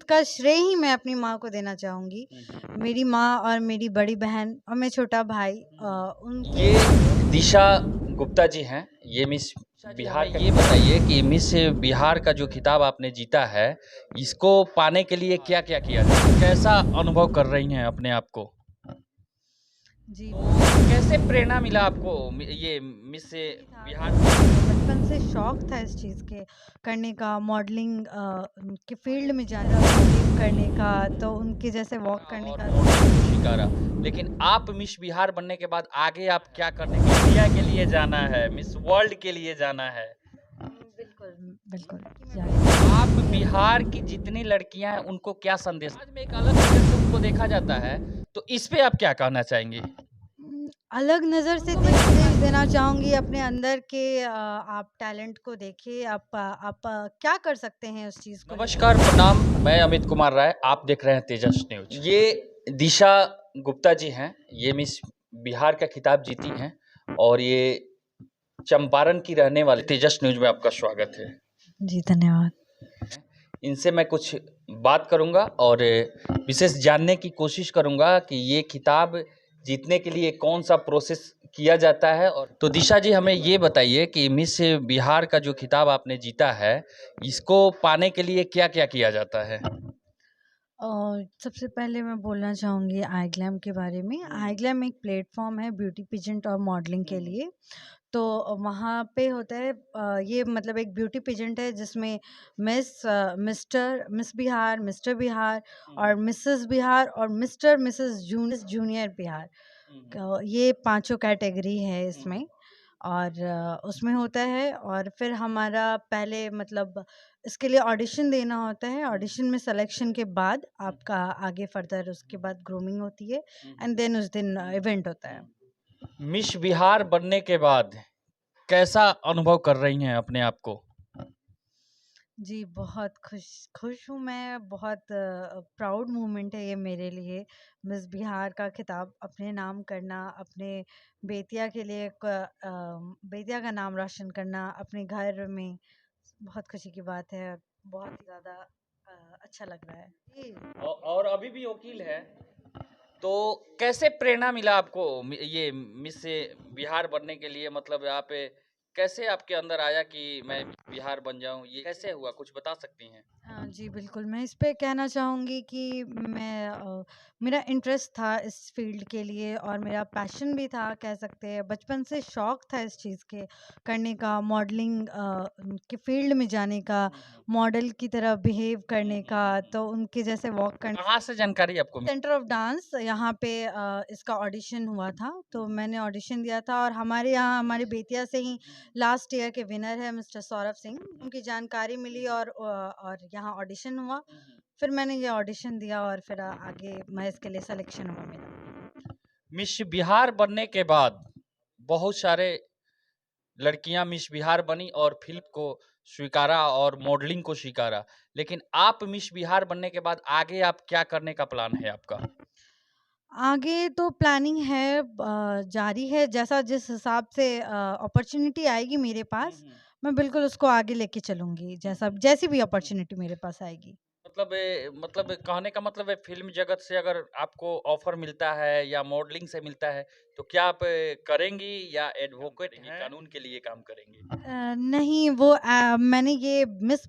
का श्रेय ही मैं अपनी माँ को देना चाहूँगी। मेरी माँ और मेरी बड़ी बहन और मेरा छोटा भाई उनके ये दिशा गुप्ता जी हैं। ये मिस बिहार का, ये बताइए कि मिस बिहार का जो खिताब आपने जीता है, इसको पाने के लिए क्या-क्या किया जाए? कैसा अनुभव कर रही हैं अपने आप को? जी कैसे प्रेरणा मिला आपको ये मिस बिहार? बचपन से शौक था इस चीज़ के करने का, मॉडलिंग के फील्ड में जाने का, behave करने का, तो उनके जैसे वॉक करने और का। मॉडलिंग को शिकारा। लेकिन आप मिस बिहार बनने के बाद आगे आप क्या करने का, इंडिया के लिए जाना है, मिस वर्ल्ड के लिए जाना है? बिल्कुल, बिल्कुल। आप बिहार की जितनी लड़कियां हैं उनको क्या संदेश, आज में एक अलग नजर से उनको देखा जाता है, तो इस पे आप क्या कहना चाहेंगे? अलग नज़र से देना चाहूँगी अपने अंदर के आप टैलेंट को देखिए, आप क्या कर सकते हैं उस चीज़ को लेके। नमस्कार, प्रणाम। मैं अमित कुमार राय, आप देख रहे हैं तेजस न्यूज। ये दिशा गुप्ता जी हैं। ये मिस बिहार का खिताब जीती हैं और ये चंपारण की रहने वाली। तेजस न्यूज में आपका स्वागत है। जी, धन्यवाद। इनसे मैं कुछ बात करूंगा और विशेष जानने की कोशिश करूंगा कि ये खिताब जीतने के लिए कौन सा प्रोसेस किया जाता है। और तो दिशा जी, हमें ये बताइए कि मिस बिहार का जो खिताब आपने जीता है, इसको पाने के लिए क्या-क्या किया जाता है? सबसे पहले मैं बोलना चाहूँगी आईग्लैम के बारे में। आईग्लैम एक प्लेटफ़ॉर्म है ब्यूटी पेजेंट और मॉडलिंग के लिए। तो वहाँ पे होता है ये मतलब एक ब्यूटी पेजेंट है जिसमें मिस बिहार, मिस्टर बिहार और मिसेस बिहार और मिस्टर, मिसेस जूनियर बिहार। ये पाँचों कैटेगरी है इसमें। और उसमें होता है और फिर हमारा पहले मतलब इसके लिए ऑडिशन देना होता है। ऑडिशन में सिलेक्शन के बाद आपका आगे फर्दर उसके बाद ग्रूमिंग होती है एंड देन उस दिन इवेंट होता है। मिस बिहार बनने के बाद कैसा अनुभव कर रही हैं अपने आप को? जी, बहुत खुश हूँ मैं, बहुत प्राउड मोमेंट है ये मेरे लिए। मिस बिहार का खिताब अपने नाम करना, अपने बेतिया के लिए बेतिया का नाम रोशन करना अपने घर में, बहुत खुशी की बात है। बहुत ही ज़्यादा अच्छा लग रहा है। जी। और अभी भी वकील है, तो कैसे प्रेरणा मिला आपको ये मिस बिहार बनने के लिए? मतलब आप कैसे आपके अंदर आया कि मैं बिहार बन जाऊं? ये कैसे हुआ, कुछ बता सकती हैं? हाँ जी, बिल्कुल, मैं इस पे कहना चाहूँगी कि मेरा इंटरेस्ट था इस फ़ील्ड के लिए और मेरा पैशन भी था कह सकते हैं। बचपन से शौक था इस चीज़ के करने का, मॉडलिंग के फ़ील्ड में जाने का, मॉडल की तरह बिहेव करने का, तो उनके जैसे वॉक करने। कहाँ से जानकारी आपको सेंटर ऑफ डांस यहाँ पे इसका ऑडिशन हुआ था, तो मैंने ऑडिशन दिया था और हमारे यहाँ हमारे बेतिया से ही लास्ट ईयर के विनर है मिस्टर सौरभ सिंह। उनकी जानकारी मिली और यहाँ ऑडिशन हुआ। फिर मैंने ये ऑडिशन दिया और फिर आगे मैं इसके लिए सिलेक्शन हुआ मेरा। मिस बिहार बनने के बाद बहुत सारे लड़कियां मिस बिहार बनी और फिल्म को स्वीकारा और मॉडलिंग को स्वीकारा, लेकिन आप मिस बिहार बनने के बाद आगे आप क्या करने का प्लान है आपका? आगे तो प्लानिंग है जारी है, जैसा जिस हिसाब से अपॉर्च्युनिटी आएगी मेरे पास, मैं बिल्कुल उसको आगे लेके चलूँगी, जैसी भी अपॉर्च्युनिटी मेरे पास आएगी। मतलब कहने का मतलब है, फिल्म जगत से अगर आपको ऑफर मिलता है या मॉडलिंग से मिलता है, तो क्या आप करेंगी या एडवोकेट हैं, कानून के लिए काम करेंगी? नहीं, वो मैंने ये मिस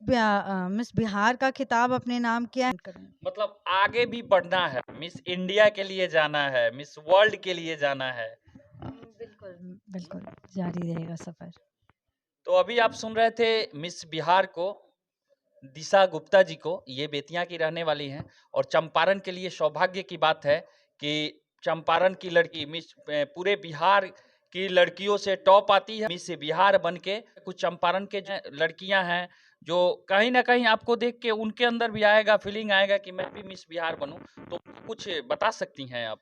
बिहार का खिताब अपने नाम किया है। मतलब आगे भी बढ़ना है, मिस इंडिया के लिए जाना है, मिस वर्ल्ड के लिए जाना है। बिल्कुल, बिल्कुल, जारी रहेगा सफ़र। तो अभी आप सुन रहे थे मिस बिहार को, दिशा गुप्ता जी को। ये बेतिया की रहने वाली हैं और चंपारण के लिए सौभाग्य की बात है कि चंपारण की लड़की मिस पूरे बिहार की लड़कियों से टॉप आती है। मिस बिहार बन के कुछ चंपारण के जो लड़कियां हैं, जो कहीं ना कहीं आपको देख के उनके अंदर भी आएगा, फीलिंग आएगा कि मैं भी मिस बिहार बनूं। तो कुछ बता सकती हैं आप?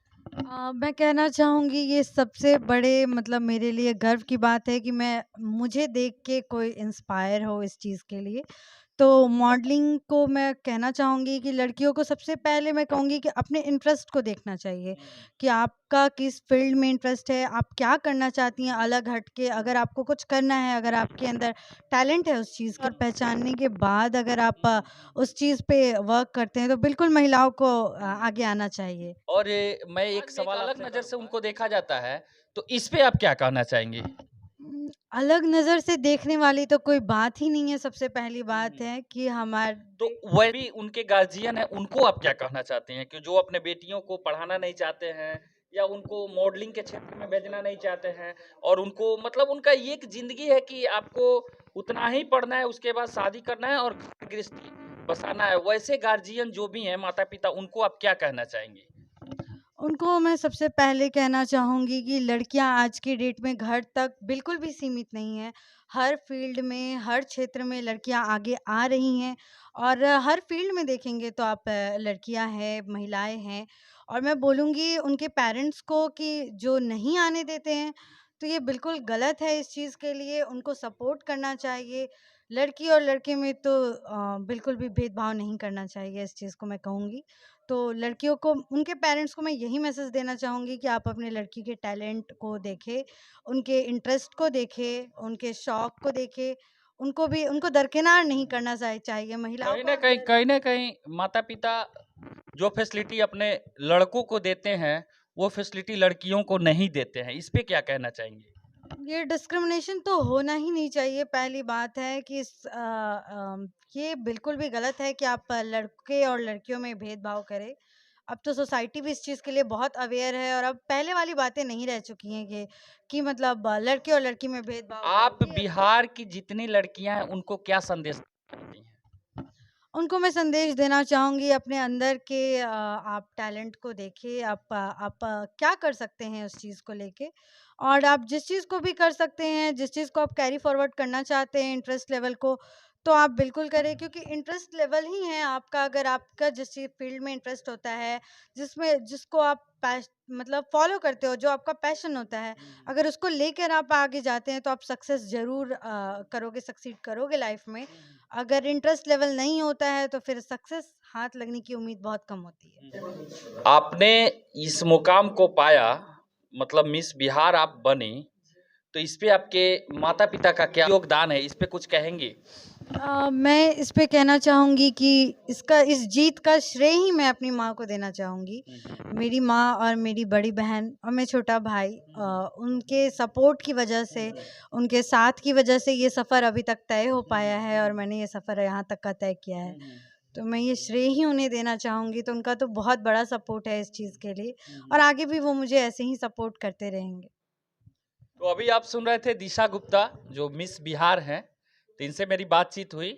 मैं कहना चाहूँगी ये सबसे बड़े मतलब मेरे लिए गर्व की बात है कि मुझे देख के कोई इंस्पायर हो इस चीज़ के लिए। तो मॉडलिंग को मैं कहना चाहूँगी कि लड़कियों को सबसे पहले मैं कहूँगी कि अपने इंटरेस्ट को देखना चाहिए कि आपका किस फ़ील्ड में इंटरेस्ट है, आप क्या करना चाहती हैं अलग हट के। अगर आपको कुछ करना है, अगर आपके अंदर टैलेंट है उस चीज़ का, और पहचानने के बाद अगर आप उस चीज़ पे वर्क करते हैं, तो बिल्कुल महिलाओं को आगे आना चाहिए। और मैं एक सवाल अलग नज़र से उनको देखा जाता है, तो इस पे आप क्या कहना चाहेंगी? अलग नज़र से देखने वाली तो कोई बात ही नहीं है। सबसे पहली बात है कि तो वह भी उनके गार्जियन हैं, उनको आप क्या कहना चाहते हैं कि जो अपने बेटियों को पढ़ाना नहीं चाहते हैं या उनको मॉडलिंग के क्षेत्र में भेजना नहीं चाहते हैं और उनको मतलब उनका ये एक ज़िंदगी है कि आपको उतना ही पढ़ना है, उसके बाद शादी करना है और घर गृहस्थी बसाना है। वैसे गार्जियन जो भी हैं, माता-पिता, उनको आप क्या कहना चाहेंगे? उनको मैं सबसे पहले कहना चाहूँगी कि लड़कियां आज की डेट में घर तक बिल्कुल भी सीमित नहीं हैं। हर फील्ड में, हर क्षेत्र में लड़कियां आगे आ रही हैं, और हर फील्ड में देखेंगे तो आप लड़कियां हैं, महिलाएं हैं। और मैं बोलूँगी उनके पेरेंट्स को कि जो नहीं आने देते हैं, तो ये बिल्कुल गलत है। इस चीज़ के लिए उनको सपोर्ट करना चाहिए। लड़की और लड़के में तो बिल्कुल भी भेदभाव नहीं करना चाहिए, इस चीज़ को मैं कहूँगी। तो लड़कियों को, उनके पेरेंट्स को मैं यही मैसेज देना चाहूँगी कि आप अपने लड़की के टैलेंट को देखें, उनके इंटरेस्ट को देखें, उनके शौक को देखें। उनको दरकिनार नहीं करना चाहिए महिलाओं को। कहीं न कहीं माता-पिता जो फैसिलिटी अपने लड़कों को देते हैं, वो फैसिलिटी लड़कियों को नहीं देते हैं। इस पे क्या कहना चाहेंगे? ये डिस्क्रिमिनेशन तो होना ही नहीं चाहिए। पहली बात है कि ये बिल्कुल भी गलत है कि आप लड़के और लड़कियों में भेदभाव करें। अब तो सोसाइटी भी इस चीज़ के लिए बहुत अवेयर है, और अब पहले वाली बातें नहीं रह चुकी हैं कि मतलब लड़के और लड़की में भेदभाव आप करो। ये बिहार की जितनी लड़कियां हैं उनको क्या संदेश देती हैं? उनको मैं संदेश देना चाहूँगी, अपने अंदर के आप टैलेंट को देखिए। आप क्या कर सकते हैं उस चीज़ को लेके, और आप जिस चीज़ को भी कर सकते हैं, जिस चीज़ को आप कैरी फॉरवर्ड करना चाहते हैं इंटरेस्ट लेवल को, तो आप बिल्कुल करें। क्योंकि इंटरेस्ट लेवल ही है आपका। अगर आपका जिस चीज़ फील्ड में इंटरेस्ट होता है, जिसको आप मतलब फॉलो करते हो, जो आपका पैशन होता है, अगर उसको लेकर आप आगे जाते हैं, तो आप सक्सेस ज़रूर करोगे, सक्सीड करोगे लाइफ में। अगर इंटरेस्ट लेवल नहीं होता है, तो फिर सक्सेस हाथ लगने की उम्मीद बहुत कम होती है। आपने इस मुकाम को पाया, मतलब मिस बिहार आप बनी, तो इस पे आपके माता-पिता का क्या योगदान है? इस पे कुछ कहेंगे? मैं इस पे कहना चाहूँगी कि इस जीत का श्रेय ही मैं अपनी माँ को देना चाहूँगी। मेरी माँ और मेरी बड़ी बहन और मेरा छोटा भाई, उनके सपोर्ट की वजह से, उनके साथ की वजह से ये सफ़र अभी तक तय हो पाया है, और मैंने ये सफ़र यहाँ तक का तय किया है। तो मैं ये श्रेय ही उन्हें देना चाहूँगी। तो उनका तो बहुत बड़ा सपोर्ट है इस चीज़ के लिए, और आगे भी वो मुझे ऐसे ही सपोर्ट करते रहेंगे। तो अभी आप सुन रहे थे दिशा गुप्ता जो मिस बिहार हैं, तो इनसे मेरी बातचीत हुई।